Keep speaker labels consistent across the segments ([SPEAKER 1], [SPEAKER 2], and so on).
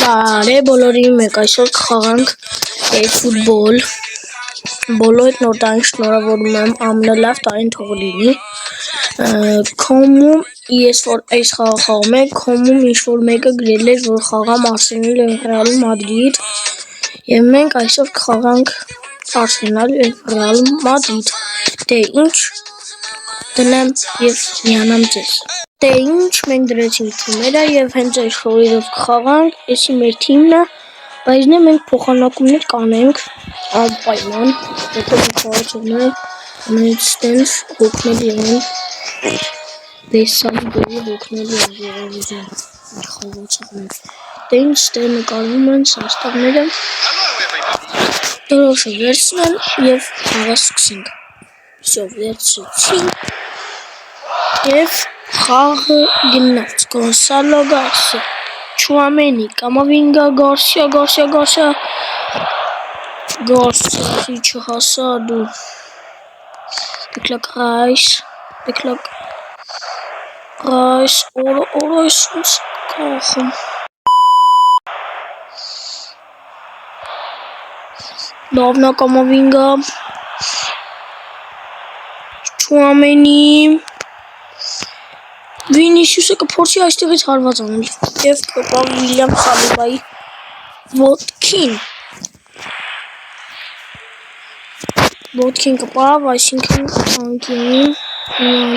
[SPEAKER 1] Բարե բոլորի մեկ այսօր կխաղանք ֆուտբոլ։ Բոլորդ նորտային շնորհավորում եմ, ամենալավ տարին թող լինի։ Քոմում ես որ այս խաղը խաղում եմ, քոմում ինչ-որ մեկը գրել էր, որ խաղամ Արսենալ և Ռեալ Մադրիդ, և մենք այսօր կխաղանք Արսենալ և Ռեալ Մադրիդ։ Դե ինչ դնեմ և միանամ ձեզ։ Դե ինչ մենք դրեցինք թիմերը և հենց այս խորերով կխաղանք, էսի մեր թիմն է, բայց նե մենք փոխանակումներ կանենք անպայման, հետո մենք խաղացողները ամենից ստենց հոգնել եղեն դեսալի գոլի հոգնել եղեն ժողովրդին խաղացողներ։ Դե ինչ ստեղ նկարվում են սաստավները, դրոշը վերցնեն և խաղը սկսենք։ Всё, վերցրեցին և խաղը գնաց։ Գոնսալո Գարսիա, Չուամենի, Կամավինգա, Գարսիա, Գարսիա չհասա դու, Դեկլան Ռայս, օրայս ոնց կախում։ Լավնա Կամավինգա, Չուամենի, Վինիսիուսը կփորձի այստեղից հարված անել և կպավ Վիլյամ Սալիբայի ոտքին կպավ, այսինքն անկյունին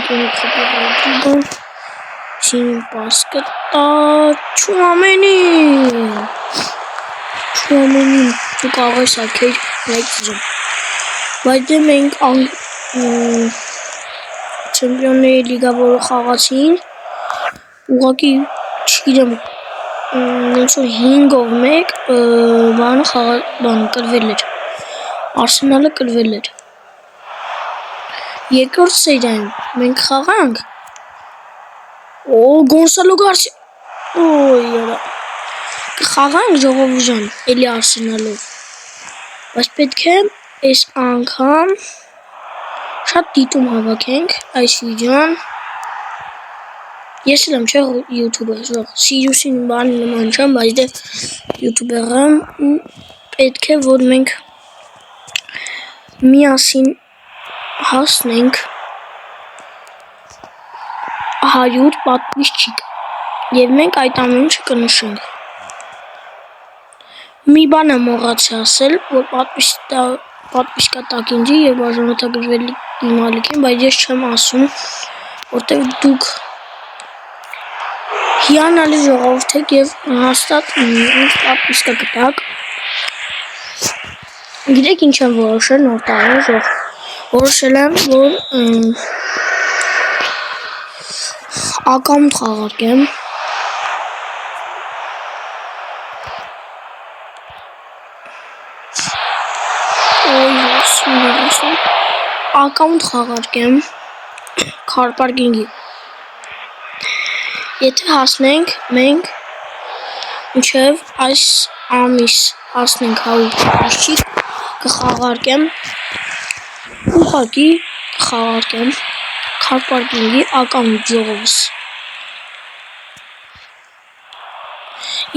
[SPEAKER 1] կպավ Ռոդրիգոն, չին պաս կտա Չուամենին, դու կարող ես ակեր մեկ զրում, բայց դե մենք չեմպիոնների լիգա որը խաղացին, ուղղակի չգիտեմ, ոնց որ 5-ով 1 բանը կրվել էր, Արսենալը կրվել էր։ Երկրորդ սերիայում մենք խաղանք, Գոնսալո Գարսիա, կխաղանք ժողովուրդ ջան, էլի Արսենալով, բայց պետք է այս անգամ շատ դիտում հավաքենք այս վիդեոն, ես էլ եմ չէ յութուբեր, Սիրիուսին բանի նման չեմ, բայց դե յութուբեր եմ ու պետք է որ մենք միասին հասնենք 100 պատվիսչիկ և մենք այդ ամեն ինչը կնշենք։ Մի բան եմ մոռացի ասել, որ պատվիսկա տակինջի և բաժանորդագրվելի դիմալիքին, բայց ես չեմ ասում, որտեղ դուք հիանալի ժողովուրդ եք և հաստատ պատվիսկա կտաք։ Գիտեք ինչ եմ որոշել նոր տարին, որոշել եմ, որ ակաունտ խաղարկեմ, քարպարգինգի, եթե հասնենք մենք մինչև այս ամիս հասնենք 100 պատվիսչիկ, կխաղարկեմ, ուղղակի կխաղարկեմ քարպարգինգի ակաունտ ժողովս։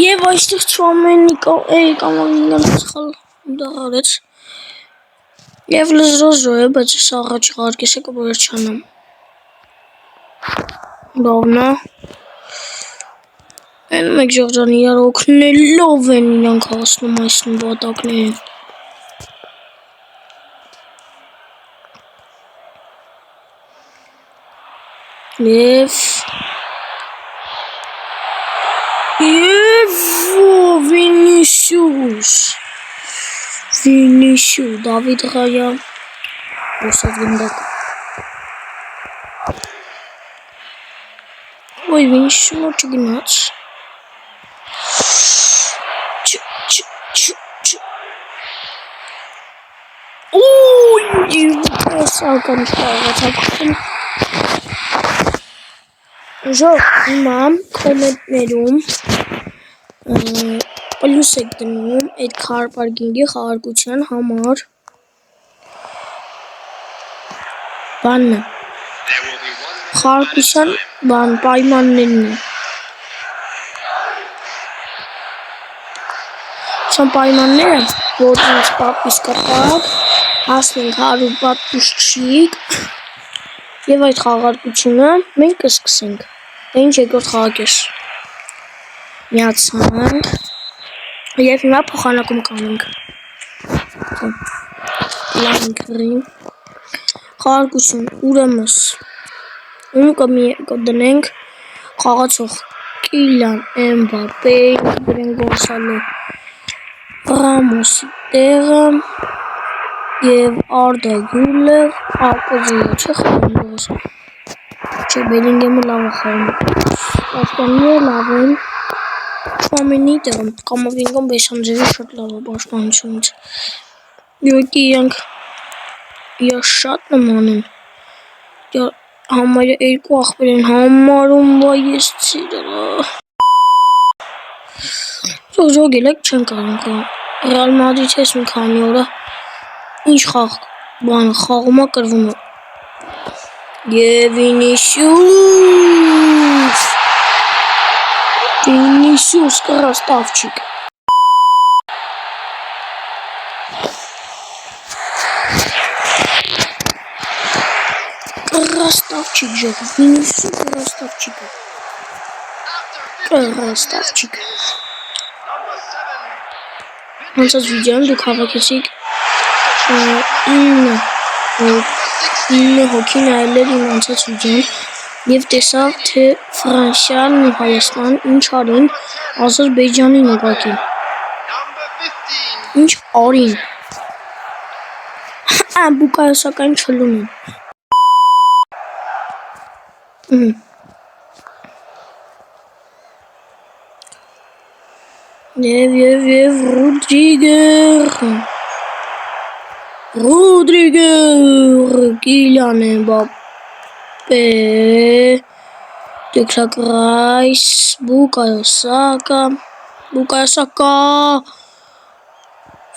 [SPEAKER 1] Եվ այստեղ Չուամենի Կամավինգան սխալ դաղարեց և լզրոզրո է, բայց ես առաջ ղարկես է կբորեր չանամ։ Լավնա, են մեկ ժողջան իրար օգնելով են իրանք հասնում այս նվատակներին։ Եվ Վինիսիուս, Դավիթ Ռայա, ոսավ գնդակ։ Ոյ Վինիսիուսը նոր չգնաց։ Սական չկարողացակում։ Ժող հիմա կոմենտներում պլյուս եք դնում այդ քարպարգինգի խաղարկության համար բանն է, խաղարկության պայմաններն է, Սան պայմանները, որ ինձ պապիս կտակ, հասնենք 100 պատուշչիկ և այդ խաղարկությունը մենք կսկսենք։ Դա ինչ երկրորդ խաղակես։ Միացանք և հիմա փոխանակում կանենք։ Լանքրի խաղարկություն ուրեմս ում կդնենք խաղացող Կիլիան Էմբապեին, կդրենք Գոնսալո Ռամոսի տեղը և Արդա Գյուլեր, ապոզիլը չէ խաղում չէ Բելինգեմը լավ է խաղում, պաշտպանները լավ են, Չուամենի տեղը, Կամավինգան Բեսանջևի շատ լավ է պաշտպանությունից, յոկի իրանք շատ նման են, համարյա երկու ախպեր են համարում, բա ես ծիրը Ժոգել եք չեն կարում Ռեալ Մադրիդի ես մի քանի օրա ինչ խաղում է կրվում է և Վինիսիուս կռաստավչիկ ժող Վինիսիուս կռաստավչիկ Անցած վիդեոն դուք հավաքեցիք 9 հոգի նայել էր իմ անցած վիդեոն և տեսավ, թե Ֆրանսիան ու Հայաստան ինչ արին Ադրբեջանին ուղղակի։ Ինչ արին։ Բուկայո սակայն չլում են։ Եվ Ռոդրիգեր, Կիլիան Էմբապե, Դեքլան Ռայս, Բուկայո Սակա,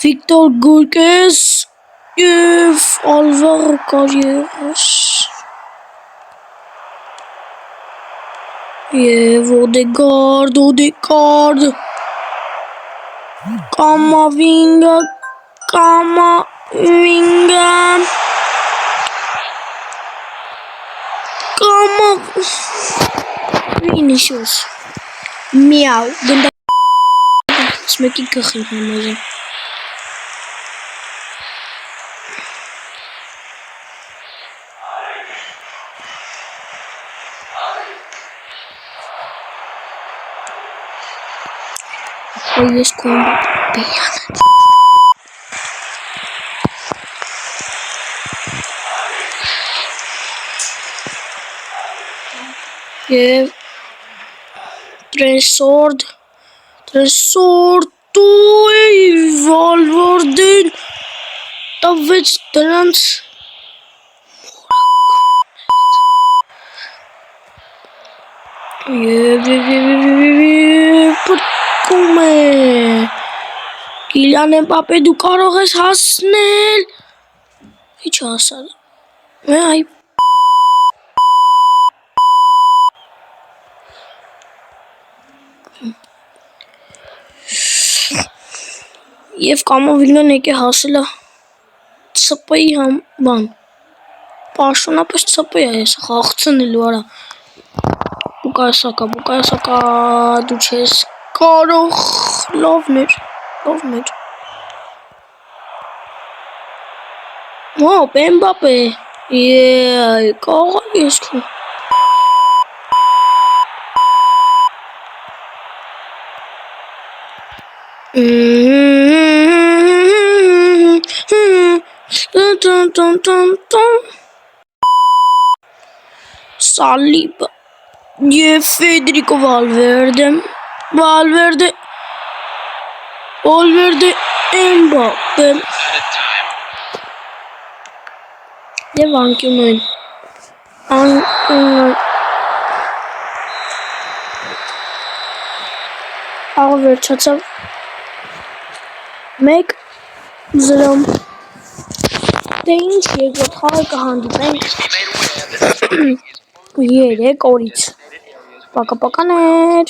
[SPEAKER 1] Վիկտոր Գյոկերես և Ալվարո Կարերաս և Օդեգարդ Կամավինգա Վինիսիուս Միաու գնդակս մեկի գխին համարը Ես կոմբապեյան և տրեսորդ Վալվարդեն տվեց դրանց և պտկում է Կիլիան Էմբապե դու կարող ես հասնել Ինչ հասալ այ Եվ Կամավինգան եկե հասել է ՑՊ-ի բան պաշտոնապես ՑՊ-ի է ես խաղցնելու արա Բուկայո Սակա դու չես կարող լովներ Հոպ Էմբապե կարող ես քո Սալիբա և Ֆեդերիկո Վալվերդե Էմբապե և անկյունային Աղը վերջացավ 1-0 Դե ինչ երկրորդ խաղը կհանդիպենք 3 օրից Պակապականեր